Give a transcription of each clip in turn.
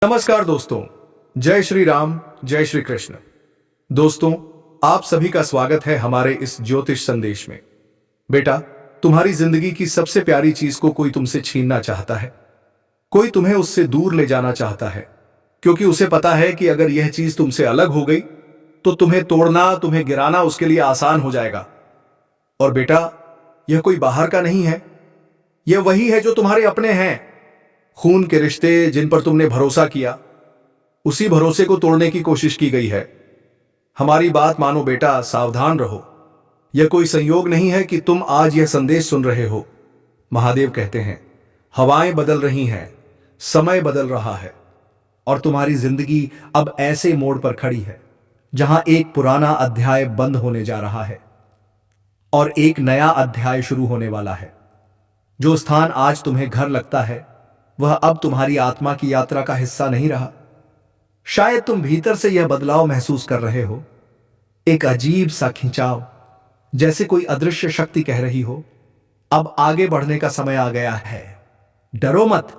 नमस्कार दोस्तों, जय श्री राम, जय श्री कृष्ण। दोस्तों, आप सभी का स्वागत है हमारे इस ज्योतिष संदेश में। बेटा, तुम्हारी जिंदगी की सबसे प्यारी चीज को कोई तुमसे छीनना चाहता है। कोई तुम्हें उससे दूर ले जाना चाहता है, क्योंकि उसे पता है कि अगर यह चीज तुमसे अलग हो गई तो तुम्हें तोड़ना, तुम्हें गिराना उसके लिए आसान हो जाएगा। और बेटा, यह कोई बाहर का नहीं है, यह वही है जो तुम्हारे अपने हैं। खून के रिश्ते जिन पर तुमने भरोसा किया, उसी भरोसे को तोड़ने की कोशिश की गई है। हमारी बात मानो बेटा, सावधान रहो। यह कोई संयोग नहीं है कि तुम आज यह संदेश सुन रहे हो। महादेव कहते हैं, हवाएं बदल रही हैं, समय बदल रहा है और तुम्हारी जिंदगी अब ऐसे मोड़ पर खड़ी है जहां एक पुराना अध्याय बंद होने जा रहा है और एक नया अध्याय शुरू होने वाला है। जो स्थान आज तुम्हें घर लगता है, वह अब तुम्हारी आत्मा की यात्रा का हिस्सा नहीं रहा। शायद तुम भीतर से यह बदलाव महसूस कर रहे हो, एक अजीब सा खिंचाव, जैसे कोई अदृश्य शक्ति कह रही हो, अब आगे बढ़ने का समय आ गया है। डरो मत,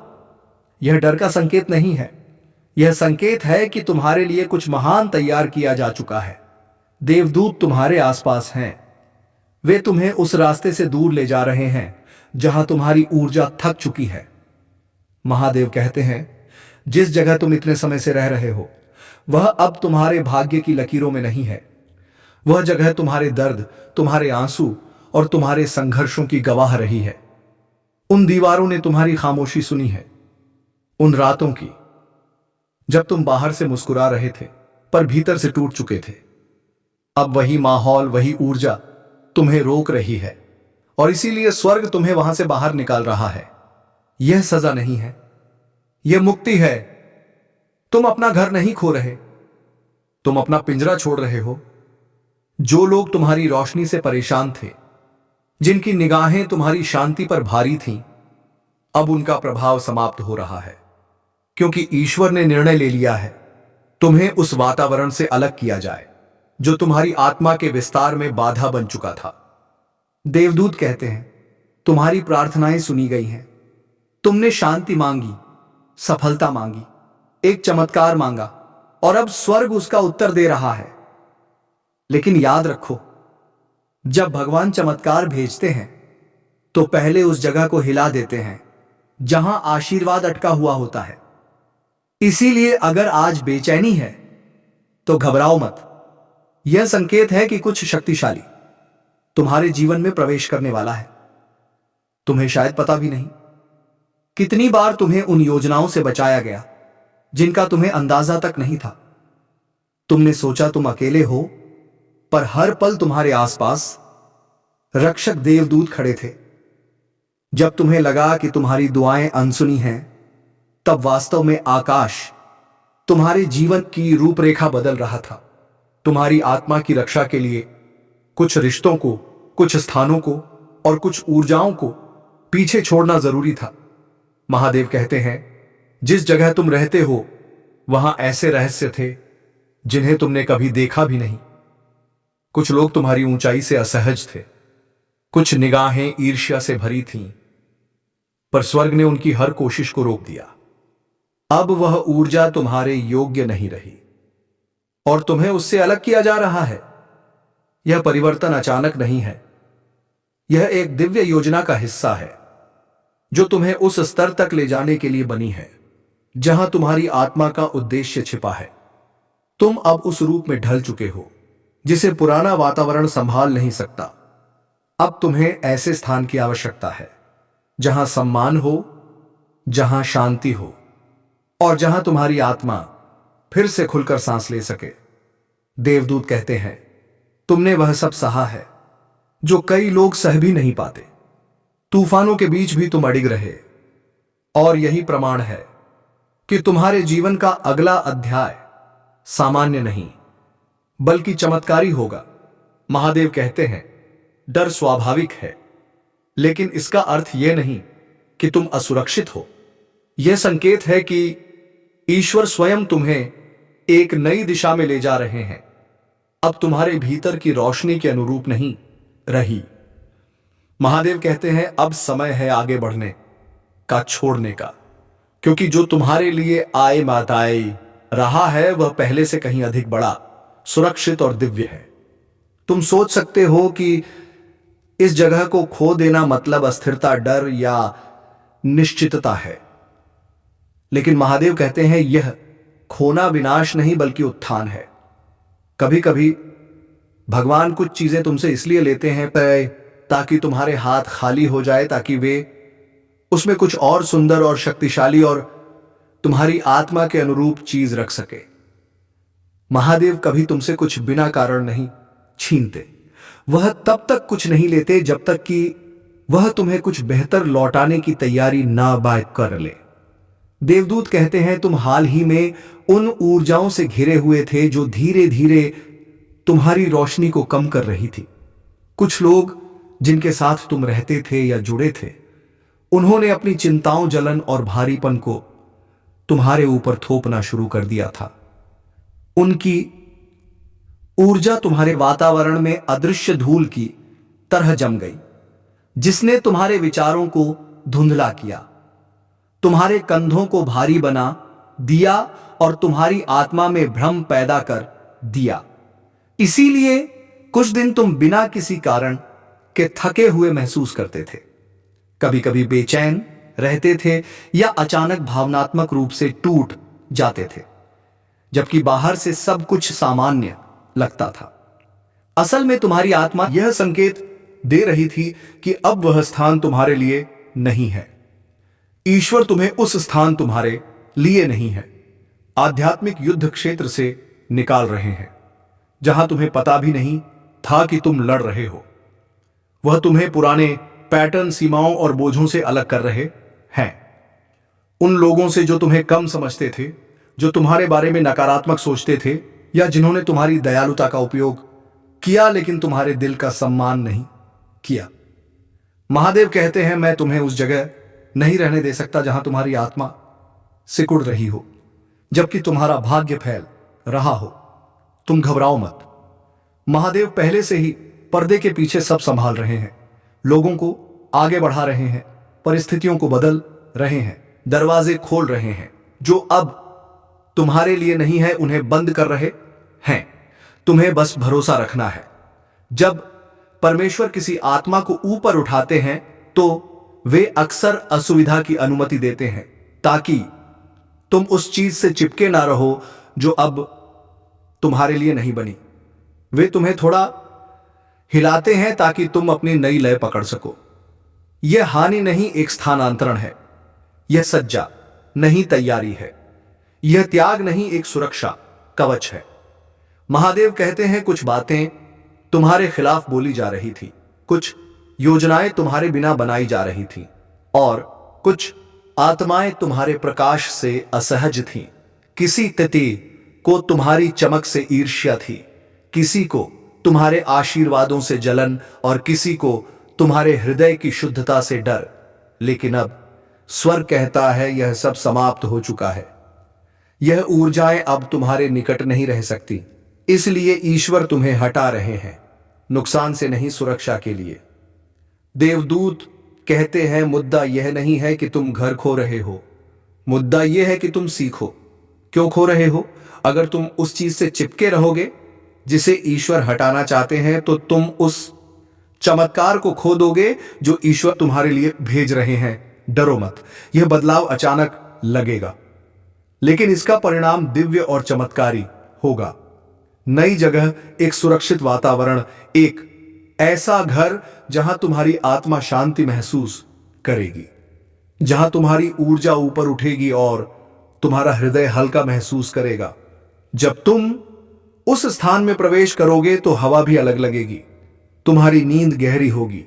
यह डर का संकेत नहीं है। यह संकेत है कि तुम्हारे लिए कुछ महान तैयार किया जा चुका है। देवदूत तुम्हारे आसपास हैं। वे तुम्हें उस रास्ते से दूर ले जा रहे हैं जहां तुम्हारी ऊर्जा थक चुकी है। महादेव कहते हैं, जिस जगह तुम इतने समय से रह रहे हो, वह अब तुम्हारे भाग्य की लकीरों में नहीं है। वह जगह तुम्हारे दर्द, तुम्हारे आंसू और तुम्हारे संघर्षों की गवाह रही है। उन दीवारों ने तुम्हारी खामोशी सुनी है, उन रातों की जब तुम बाहर से मुस्कुरा रहे थे पर भीतर से टूट चुके थे। अब वही माहौल, वही ऊर्जा तुम्हें रोक रही है और इसीलिए स्वर्ग तुम्हें वहां से बाहर निकाल रहा है। यह सजा नहीं है, यह मुक्ति है। तुम अपना घर नहीं खो रहे, तुम अपना पिंजरा छोड़ रहे हो। जो लोग तुम्हारी रोशनी से परेशान थे, जिनकी निगाहें तुम्हारी शांति पर भारी थीं, अब उनका प्रभाव समाप्त हो रहा है, क्योंकि ईश्वर ने निर्णय ले लिया है तुम्हें उस वातावरण से अलग किया जाए जो तुम्हारी आत्मा के विस्तार में बाधा बन चुका था। देवदूत कहते हैं, तुम्हारी प्रार्थनाएं सुनी गई हैं। तुमने शांति मांगी, सफलता मांगी, एक चमत्कार मांगा और अब स्वर्ग उसका उत्तर दे रहा है। लेकिन याद रखो, जब भगवान चमत्कार भेजते हैं तो पहले उस जगह को हिला देते हैं जहां आशीर्वाद अटका हुआ होता है। इसीलिए अगर आज बेचैनी है तो घबराओ मत। यह संकेत है कि कुछ शक्तिशाली तुम्हारे जीवन में प्रवेश करने वाला है। तुम्हें शायद पता भी नहीं कितनी बार तुम्हें उन योजनाओं से बचाया गया जिनका तुम्हें अंदाजा तक नहीं था। तुमने सोचा तुम अकेले हो, पर हर पल तुम्हारे आसपास रक्षक देवदूत खड़े थे। जब तुम्हें लगा कि तुम्हारी दुआएं अनसुनी हैं, तब वास्तव में आकाश तुम्हारे जीवन की रूपरेखा बदल रहा था। तुम्हारी आत्मा की रक्षा के लिए कुछ रिश्तों को, कुछ स्थानों को और कुछ ऊर्जाओं को पीछे छोड़ना जरूरी था। महादेव कहते हैं, जिस जगह तुम रहते हो वहां ऐसे रहस्य थे जिन्हें तुमने कभी देखा भी नहीं। कुछ लोग तुम्हारी ऊंचाई से असहज थे, कुछ निगाहें ईर्ष्या से भरी थीं, पर स्वर्ग ने उनकी हर कोशिश को रोक दिया। अब वह ऊर्जा तुम्हारे योग्य नहीं रही और तुम्हें उससे अलग किया जा रहा है। यह परिवर्तन अचानक नहीं है, यह एक दिव्य योजना का हिस्सा है जो तुम्हें उस स्तर तक ले जाने के लिए बनी है जहां तुम्हारी आत्मा का उद्देश्य छिपा है। तुम अब उस रूप में ढल चुके हो जिसे पुराना वातावरण संभाल नहीं सकता। अब तुम्हें ऐसे स्थान की आवश्यकता है जहां सम्मान हो, जहां शांति हो और जहां तुम्हारी आत्मा फिर से खुलकर सांस ले सके। देवदूत कहते हैं, तुमने वह सब सहा है जो कई लोग सह भी नहीं पाते। तूफानों के बीच भी तुम अडिग रहे और यही प्रमाण है कि तुम्हारे जीवन का अगला अध्याय सामान्य नहीं बल्कि चमत्कारी होगा। महादेव कहते हैं, डर स्वाभाविक है, लेकिन इसका अर्थ यह नहीं कि तुम असुरक्षित हो। यह संकेत है कि ईश्वर स्वयं तुम्हें एक नई दिशा में ले जा रहे हैं। अब तुम्हारे भीतर की रोशनी के अनुरूप नहीं रही। महादेव कहते हैं, अब समय है आगे बढ़ने का, छोड़ने का। क्योंकि जो तुम्हारे लिए आए माताई रहा है वह पहले से कहीं अधिक बड़ा, सुरक्षित और दिव्य है। तुम सोच सकते हो कि इस जगह को खो देना मतलब अस्थिरता, डर या निश्चितता है, लेकिन महादेव कहते हैं यह खोना विनाश नहीं बल्कि उत्थान है। कभी कभी भगवान कुछ चीजें तुमसे इसलिए लेते हैं ताकि तुम्हारे हाथ खाली हो जाए, ताकि वे उसमें कुछ और सुंदर और शक्तिशाली और तुम्हारी आत्मा के अनुरूप चीज रख सके। महादेव कभी तुमसे कुछ बिना कारण नहीं छीनते। वह तब तक कुछ नहीं लेते जब तक कि वह तुम्हें कुछ बेहतर लौटाने की तैयारी ना कर ले। देवदूत कहते हैं तुम हाल ही में उन ऊर्जाओं से घिरे हुए थे जो धीरे धीरे तुम्हारी रोशनी को कम कर रही थी। कुछ लोग जिनके साथ तुम रहते थे या जुड़े थे, उन्होंने अपनी चिंताओं, जलन और भारीपन को तुम्हारे ऊपर थोपना शुरू कर दिया था। उनकी ऊर्जा तुम्हारे वातावरण में अदृश्य धूल की तरह जम गई, जिसने तुम्हारे विचारों को धुंधला किया, तुम्हारे कंधों को भारी बना दिया और तुम्हारी आत्मा में भ्रम पैदा कर दिया। इसीलिए कुछ दिन तुम बिना किसी कारण के थके हुए महसूस करते थे, कभी कभी बेचैन रहते थे या अचानक भावनात्मक रूप से टूट जाते थे, जबकि बाहर से सब कुछ सामान्य लगता था। असल में तुम्हारी आत्मा यह संकेत दे रही थी कि अब वह स्थान तुम्हारे लिए नहीं है। ईश्वर तुम्हें उस स्थान तुम्हारे लिए नहीं है, आध्यात्मिक युद्ध क्षेत्र से निकाल रहे हैं, जहां तुम्हें पता भी नहीं था कि तुम लड़ रहे हो। वह तुम्हें पुराने पैटर्न, सीमाओं और बोझों से अलग कर रहे हैं। उन लोगों से जो तुम्हें कम समझते थे, जो तुम्हारे बारे में नकारात्मक सोचते थे, या जिन्होंने तुम्हारी दयालुता का उपयोग किया लेकिन तुम्हारे दिल का सम्मान नहीं किया। महादेव कहते हैं मैं तुम्हें उस जगह नहीं रहने दे सकता जहां तुम्हारी आत्मा सिकुड़ रही हो, जबकि तुम्हारा भाग्य फैल रहा हो। तुम घबराओ मत। महादेव पहले से ही पर्दे के पीछे सब संभाल रहे हैं, लोगों को आगे बढ़ा रहे हैं, परिस्थितियों को बदल रहे हैं, दरवाजे खोल रहे हैं। जो अब तुम्हारे लिए नहीं है उन्हें बंद कर रहे हैं। तुम्हें बस भरोसा रखना है। जब परमेश्वर किसी आत्मा को ऊपर उठाते हैं तो वे अक्सर असुविधा की अनुमति देते हैं, ताकि तुम उस चीज से चिपके ना रहो जो अब तुम्हारे लिए नहीं बनी। वे तुम्हें थोड़ा हिलाते हैं ताकि तुम अपनी नई लय पकड़ सको। यह हानि नहीं, एक स्थानांतरण है। यह सज्जा नहीं, तैयारी है। यह त्याग नहीं, एक सुरक्षा कवच है। महादेव कहते हैं कुछ बातें तुम्हारे खिलाफ बोली जा रही थी, कुछ योजनाएं तुम्हारे बिना बनाई जा रही थी, और कुछ आत्माएं तुम्हारे प्रकाश से असहज थीं। किसी तिथि को तुम्हारी चमक से ईर्ष्या थी, किसी को तुम्हारे आशीर्वादों से जलन और किसी को तुम्हारे हृदय की शुद्धता से डर। लेकिन अब स्वर कहता है यह सब समाप्त हो चुका है। यह ऊर्जाएं अब तुम्हारे निकट नहीं रह सकती, इसलिए ईश्वर तुम्हें हटा रहे हैं, नुकसान से नहीं, सुरक्षा के लिए। देवदूत कहते हैं मुद्दा यह नहीं है कि तुम घर खो रहे हो, मुद्दा यह है कि तुम सीखो क्यों खो रहे हो। अगर तुम उस चीज से चिपके रहोगे जिसे ईश्वर हटाना चाहते हैं, तो तुम उस चमत्कार को खो दोगे जो ईश्वर तुम्हारे लिए भेज रहे हैं। डरो मत, यह बदलाव अचानक लगेगा, लेकिन इसका परिणाम दिव्य और चमत्कारी होगा। नई जगह, एक सुरक्षित वातावरण, एक ऐसा घर जहां तुम्हारी आत्मा शांति महसूस करेगी, जहां तुम्हारी ऊर्जा ऊपर उठेगी और तुम्हारा हृदय हल्का महसूस करेगा। जब तुम उस स्थान में प्रवेश करोगे तो हवा भी अलग लगेगी, तुम्हारी नींद गहरी होगी,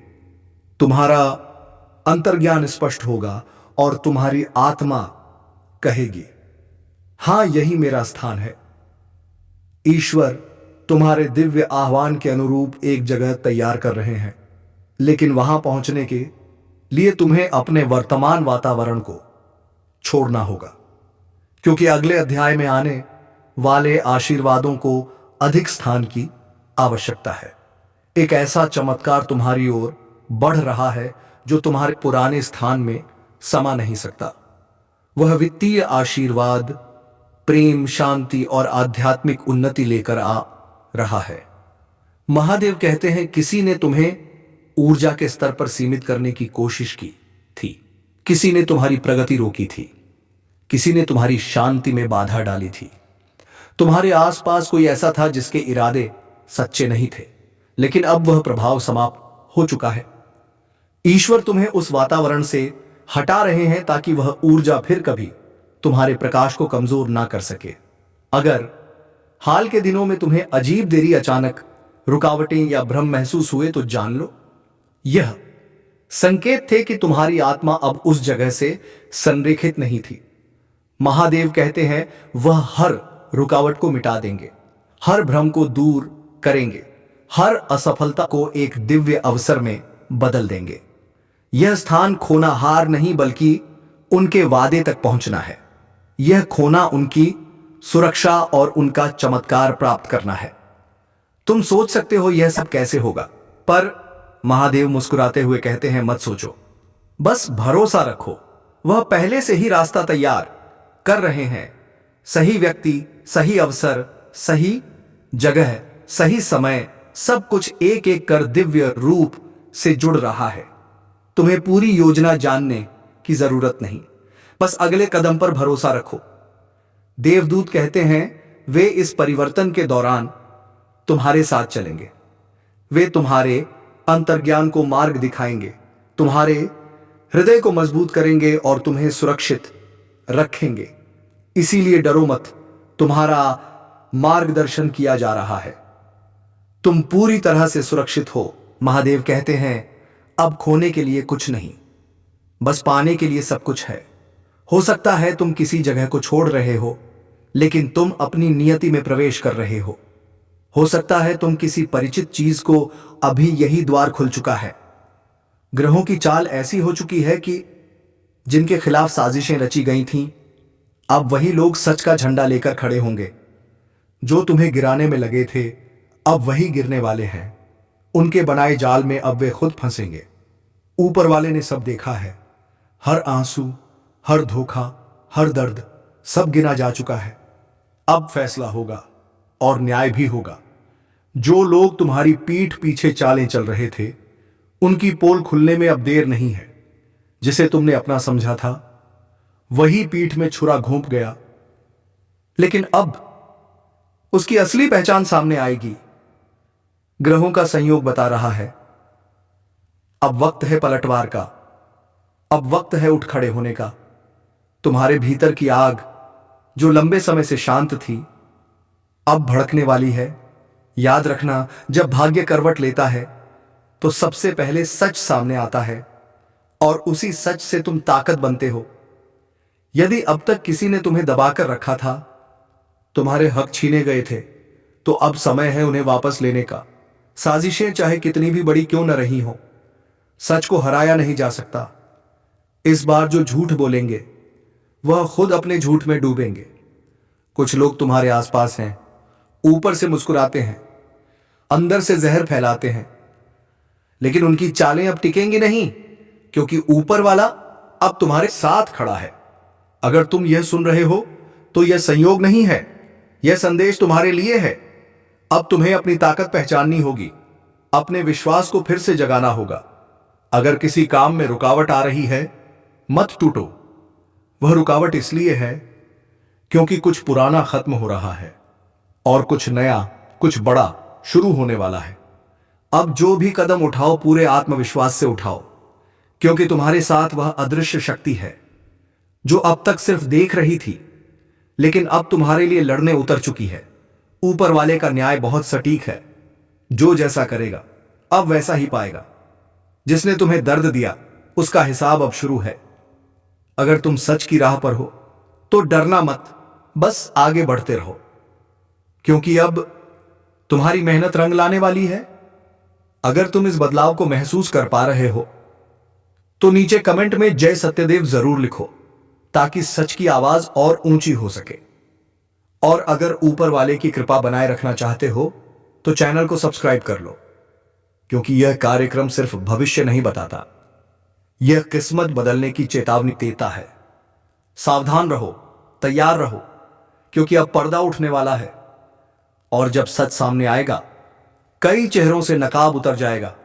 तुम्हारा अंतर्ज्ञान स्पष्ट होगा और तुम्हारी आत्मा कहेगी हां, यही मेरा स्थान है। ईश्वर तुम्हारे दिव्य आह्वान के अनुरूप एक जगह तैयार कर रहे हैं, लेकिन वहां पहुंचने के लिए तुम्हें अपने वर्तमान वातावरण को छोड़ना होगा, क्योंकि अगले अध्याय में आने वाले आशीर्वादों को अधिक स्थान की आवश्यकता है। एक ऐसा चमत्कार तुम्हारी ओर बढ़ रहा है जो तुम्हारे पुराने स्थान में समा नहीं सकता। वह वित्तीय आशीर्वाद, प्रेम, शांति और आध्यात्मिक उन्नति लेकर आ रहा है। महादेव कहते हैं, किसी ने तुम्हें ऊर्जा के स्तर पर सीमित करने की कोशिश की थी, किसी ने तुम्हारी प्रगति रोकी थी, किसी ने तुम्हारी शांति में बाधा डाली थी। तुम्हारे आसपास कोई ऐसा था जिसके इरादे सच्चे नहीं थे, लेकिन अब वह प्रभाव समाप्त हो चुका है। ईश्वर तुम्हें उस वातावरण से हटा रहे हैं ताकि वह ऊर्जा फिर कभी तुम्हारे प्रकाश को कमजोर ना कर सके। अगर हाल के दिनों में तुम्हें अजीब देरी, अचानक रुकावटें या भ्रम महसूस हुए तो जान लो, यह संकेत थे कि तुम्हारी आत्मा अब उस जगह से संरेखित नहीं थी। महादेव कहते हैं, वह हर रुकावट को मिटा देंगे, हर भ्रम को दूर करेंगे, हर असफलता को एक दिव्य अवसर में बदल देंगे। यह स्थान खोना हार नहीं, बल्कि उनके वादे तक पहुंचना है। यह खोना उनकी सुरक्षा और उनका चमत्कार प्राप्त करना है। तुम सोच सकते हो यह सब कैसे होगा, पर महादेव मुस्कुराते हुए कहते हैं, मत सोचो, बस भरोसा रखो। वह पहले से ही रास्ता तैयार कर रहे हैं। सही व्यक्ति, सही अवसर, सही जगह, सही समय, सब कुछ एक एक कर दिव्य रूप से जुड़ रहा है। तुम्हें पूरी योजना जानने की जरूरत नहीं, बस अगले कदम पर भरोसा रखो। देवदूत कहते हैं, वे इस परिवर्तन के दौरान तुम्हारे साथ चलेंगे। वे तुम्हारे अंतर्ज्ञान को मार्ग दिखाएंगे, तुम्हारे हृदय को मजबूत करेंगे और तुम्हें सुरक्षित रखेंगे। इसीलिए डरो मत, तुम्हारा मार्गदर्शन किया जा रहा है। तुम पूरी तरह से सुरक्षित हो। महादेव कहते हैं, अब खोने के लिए कुछ नहीं, बस पाने के लिए सब कुछ है। हो सकता है तुम किसी जगह को छोड़ रहे हो, लेकिन तुम अपनी नियति में प्रवेश कर रहे हो। हो सकता है तुम किसी परिचित चीज को, अभी यही द्वार खुल चुका है। ग्रहों की चाल ऐसी हो चुकी है कि जिनके खिलाफ साजिशें रची गई थीं, अब वही लोग सच का झंडा लेकर खड़े होंगे। जो तुम्हें गिराने में लगे थे, अब वही गिरने वाले हैं। उनके बनाए जाल में अब वे खुद फंसेंगे। ऊपर वाले ने सब देखा है। हर आंसू, हर धोखा, हर दर्द, सब गिना जा चुका है। अब फैसला होगा और न्याय भी होगा। जो लोग तुम्हारी पीठ पीछे चालें चल रहे थे, उनकी पोल खुलने में अब देर नहीं है। जिसे तुमने अपना समझा था, वही पीठ में छुरा घोंप गया, लेकिन अब उसकी असली पहचान सामने आएगी। ग्रहों का संयोग बता रहा है, अब वक्त है पलटवार का, अब वक्त है उठ खड़े होने का। तुम्हारे भीतर की आग, जो लंबे समय से शांत थी, अब भड़कने वाली है। याद रखना, जब भाग्य करवट लेता है तो सबसे पहले सच सामने आता है और उसी सच से तुम ताकत बनते हो। यदि अब तक किसी ने तुम्हें दबाकर रखा था, तुम्हारे हक छीने गए थे, तो अब समय है उन्हें वापस लेने का। साजिशें चाहे कितनी भी बड़ी क्यों न रही हो, सच को हराया नहीं जा सकता। इस बार जो झूठ बोलेंगे, वह खुद अपने झूठ में डूबेंगे। कुछ लोग तुम्हारे आसपास हैं, ऊपर से मुस्कुराते हैं, अंदर से जहर फैलाते हैं, लेकिन उनकी चालें अब टिकेंगी नहीं, क्योंकि ऊपर वाला अब तुम्हारे साथ खड़ा है। अगर तुम यह सुन रहे हो तो यह संयोग नहीं है, यह संदेश तुम्हारे लिए है। अब तुम्हें अपनी ताकत पहचाननी होगी, अपने विश्वास को फिर से जगाना होगा। अगर किसी काम में रुकावट आ रही है, मत टूटो। वह रुकावट इसलिए है क्योंकि कुछ पुराना खत्म हो रहा है और कुछ नया, कुछ बड़ा शुरू होने वाला है। अब जो भी कदम उठाओ, पूरे आत्मविश्वास से उठाओ, क्योंकि तुम्हारे साथ वह अदृश्य शक्ति है जो अब तक सिर्फ देख रही थी, लेकिन अब तुम्हारे लिए लड़ने उतर चुकी है। ऊपर वाले का न्याय बहुत सटीक है। जो जैसा करेगा, अब वैसा ही पाएगा। जिसने तुम्हें दर्द दिया, उसका हिसाब अब शुरू है। अगर तुम सच की राह पर हो तो डरना मत, बस आगे बढ़ते रहो, क्योंकि अब तुम्हारी मेहनत रंग लाने वाली है। अगर तुम इस बदलाव को महसूस कर पा रहे हो तो नीचे कमेंट में जय सत्यदेव जरूर लिखो, ताकि सच की आवाज और ऊंची हो सके। और अगर ऊपर वाले की कृपा बनाए रखना चाहते हो तो चैनल को सब्सक्राइब कर लो, क्योंकि यह कार्यक्रम सिर्फ भविष्य नहीं बताता, यह किस्मत बदलने की चेतावनी देता है। सावधान रहो, तैयार रहो, क्योंकि अब पर्दा उठने वाला है। और जब सच सामने आएगा, कई चेहरों से नकाब उतर जाएगा।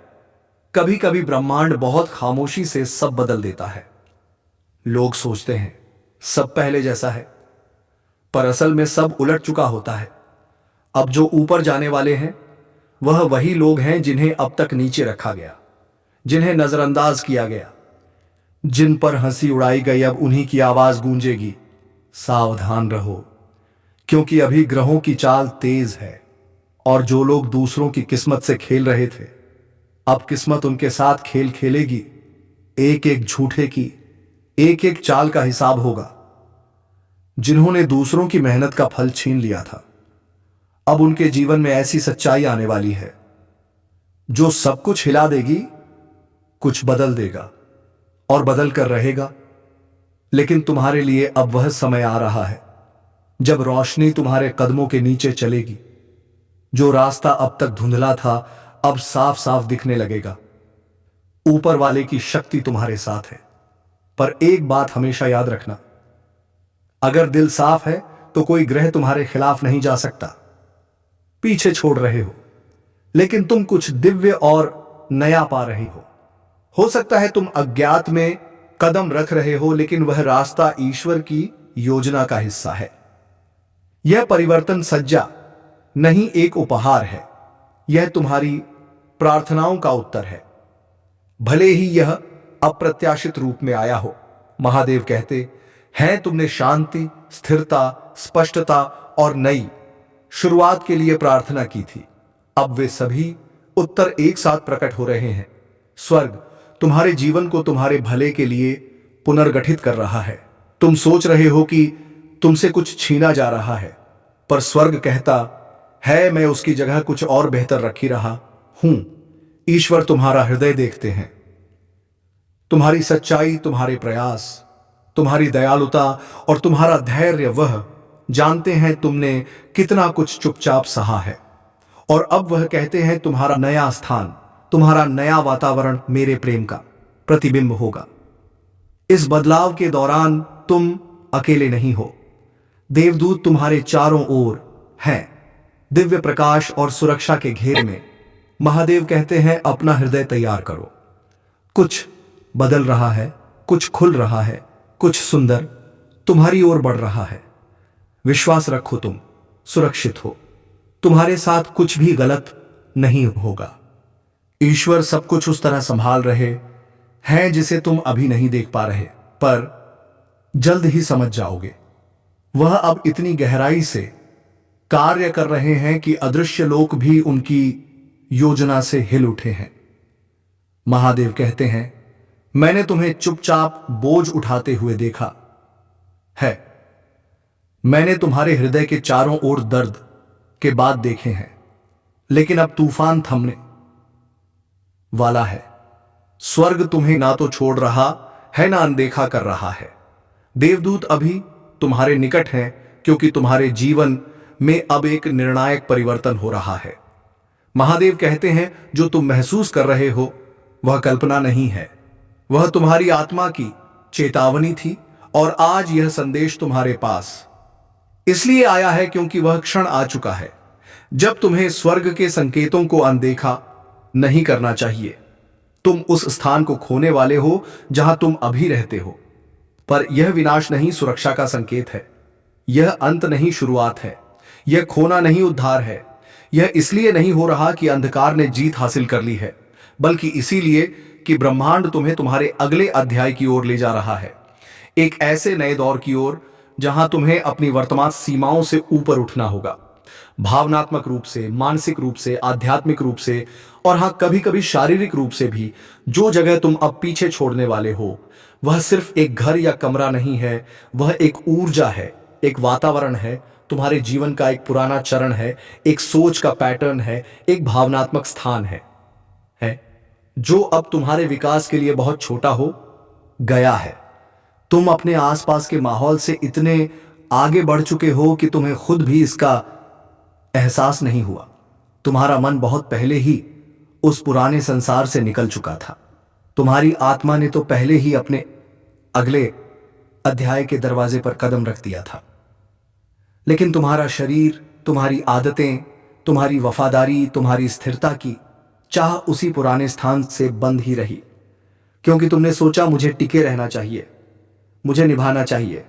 कभी कभी ब्रह्मांड बहुत खामोशी से सब बदल देता है। लोग सोचते हैं सब पहले जैसा है, पर असल में सब उलट चुका होता है। अब जो ऊपर जाने वाले हैं वह वही लोग हैं जिन्हें अब तक नीचे रखा गया, जिन्हें नजरअंदाज किया गया, जिन पर हंसी उड़ाई गई, अब उन्हीं की आवाज गूंजेगी। सावधान रहो, क्योंकि अभी ग्रहों की चाल तेज है, और जो लोग दूसरों की किस्मत से खेल रहे थे, अब किस्मत उनके साथ खेल खेलेगी। एक एक झूठे की, एक एक चाल का हिसाब होगा। जिन्होंने दूसरों की मेहनत का फल छीन लिया था, अब उनके जीवन में ऐसी सच्चाई आने वाली है जो सब कुछ हिला देगी, कुछ बदल देगा और बदल कर रहेगा। लेकिन तुम्हारे लिए अब वह समय आ रहा है जब रोशनी तुम्हारे कदमों के नीचे चलेगी। जो रास्ता अब तक धुंधला था, अब साफ साफ दिखने लगेगा। ऊपर वाले की शक्ति तुम्हारे साथ है, पर एक बात हमेशा याद रखना, अगर दिल साफ है तो कोई ग्रह तुम्हारे खिलाफ नहीं जा सकता। पीछे छोड़ रहे हो, लेकिन तुम कुछ दिव्य और नया पा रहे हो। हो सकता है तुम अज्ञात में कदम रख रहे हो, लेकिन वह रास्ता ईश्वर की योजना का हिस्सा है। यह परिवर्तन सज्जा नहीं, एक उपहार है। यह तुम्हारी प्रार्थनाओं का उत्तर है, भले ही यह अप्रत्याशित रूप में आया हो। महादेव कहते हैं, तुमने शांति, स्थिरता, स्पष्टता और नई शुरुआत के लिए प्रार्थना की थी। अब वे सभी उत्तर एक साथ प्रकट हो रहे हैं। स्वर्ग तुम्हारे जीवन को तुम्हारे भले के लिए पुनर्गठित कर रहा है। तुम सोच रहे हो कि तुमसे कुछ छीना जा रहा है, पर स्वर्ग कहता है, मैं उसकी जगह कुछ और बेहतर रखी रहा हूं। ईश्वर तुम्हारा हृदय देखते हैं, तुम्हारी सच्चाई, तुम्हारे प्रयास, तुम्हारी दयालुता और तुम्हारा धैर्य। वह जानते हैं तुमने कितना कुछ चुपचाप सहा है, और अब वह कहते हैं, तुम्हारा नया स्थान, तुम्हारा नया वातावरण मेरे प्रेम का प्रतिबिंब होगा। इस बदलाव के दौरान तुम अकेले नहीं हो। देवदूत तुम्हारे चारों ओर हैं, दिव्य प्रकाश और सुरक्षा के घेरे में। महादेव कहते हैं, अपना हृदय तैयार करो। कुछ बदल रहा है, कुछ खुल रहा है, कुछ सुंदर तुम्हारी ओर बढ़ रहा है। विश्वास रखो, तुम सुरक्षित हो। तुम्हारे साथ कुछ भी गलत नहीं होगा। ईश्वर सब कुछ उस तरह संभाल रहे हैं जिसे तुम अभी नहीं देख पा रहे, पर जल्द ही समझ जाओगे। वह अब इतनी गहराई से कार्य कर रहे हैं कि अदृश्य लोक भी उनकी योजना से हिल उठे हैं। महादेव कहते हैं, मैंने तुम्हें चुपचाप बोझ उठाते हुए देखा है। मैंने तुम्हारे हृदय के चारों ओर दर्द के बाद देखे हैं, लेकिन अब तूफान थमने वाला है। स्वर्ग तुम्हें ना तो छोड़ रहा है, ना अनदेखा कर रहा है। देवदूत अभी तुम्हारे निकट हैं, क्योंकि तुम्हारे जीवन में अब एक निर्णायक परिवर्तन हो रहा है। महादेव कहते हैं, जो तुम महसूस कर रहे हो वह कल्पना नहीं है, वह तुम्हारी आत्मा की चेतावनी थी। और आज यह संदेश तुम्हारे पास इसलिए आया है क्योंकि वह क्षण आ चुका है जब तुम्हें स्वर्ग के संकेतों को अनदेखा नहीं करना चाहिए। तुम उस स्थान को खोने वाले हो जहां तुम अभी रहते हो, पर यह विनाश नहीं, सुरक्षा का संकेत है। यह अंत नहीं, शुरुआत है। यह खोना नहीं, उद्धार है। यह इसलिए नहीं हो रहा कि अंधकार ने जीत हासिल कर ली है, बल्कि इसीलिए कि ब्रह्मांड तुम्हें तुम्हारे अगले अध्याय की ओर ले जा रहा है, एक ऐसे नए दौर की ओर जहां तुम्हें अपनी वर्तमान सीमाओं से ऊपर उठना होगा। भावनात्मक रूप से, मानसिक रूप से, आध्यात्मिक रूप से, और हां, कभी कभी शारीरिक रूप से भी। जो जगह तुम अब पीछे छोड़ने वाले हो वह सिर्फ एक घर या कमरा नहीं है, वह एक ऊर्जा है, एक वातावरण है, तुम्हारे जीवन का एक पुराना चरण है, एक सोच का पैटर्न है, एक भावनात्मक स्थान है जो अब तुम्हारे विकास के लिए बहुत छोटा हो गया है। तुम अपने आसपास के माहौल से इतने आगे बढ़ चुके हो कि तुम्हें खुद भी इसका एहसास नहीं हुआ। तुम्हारा मन बहुत पहले ही उस पुराने संसार से निकल चुका था। तुम्हारी आत्मा ने तो पहले ही अपने अगले अध्याय के दरवाजे पर कदम रख दिया था। लेकिन तुम्हारा शरीर, तुम्हारी आदतें, तुम्हारी वफादारी, तुम्हारी स्थिरता की चाह उसी पुराने स्थान से बंद ही रही, क्योंकि तुमने सोचा मुझे टिके रहना चाहिए, मुझे निभाना चाहिए।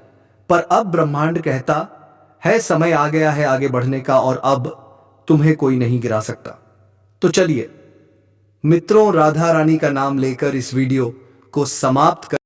पर अब ब्रह्मांड कहता है समय आ गया है आगे बढ़ने का, और अब तुम्हें कोई नहीं गिरा सकता। तो चलिए मित्रों, राधा रानी का नाम लेकर इस वीडियो को समाप्त कर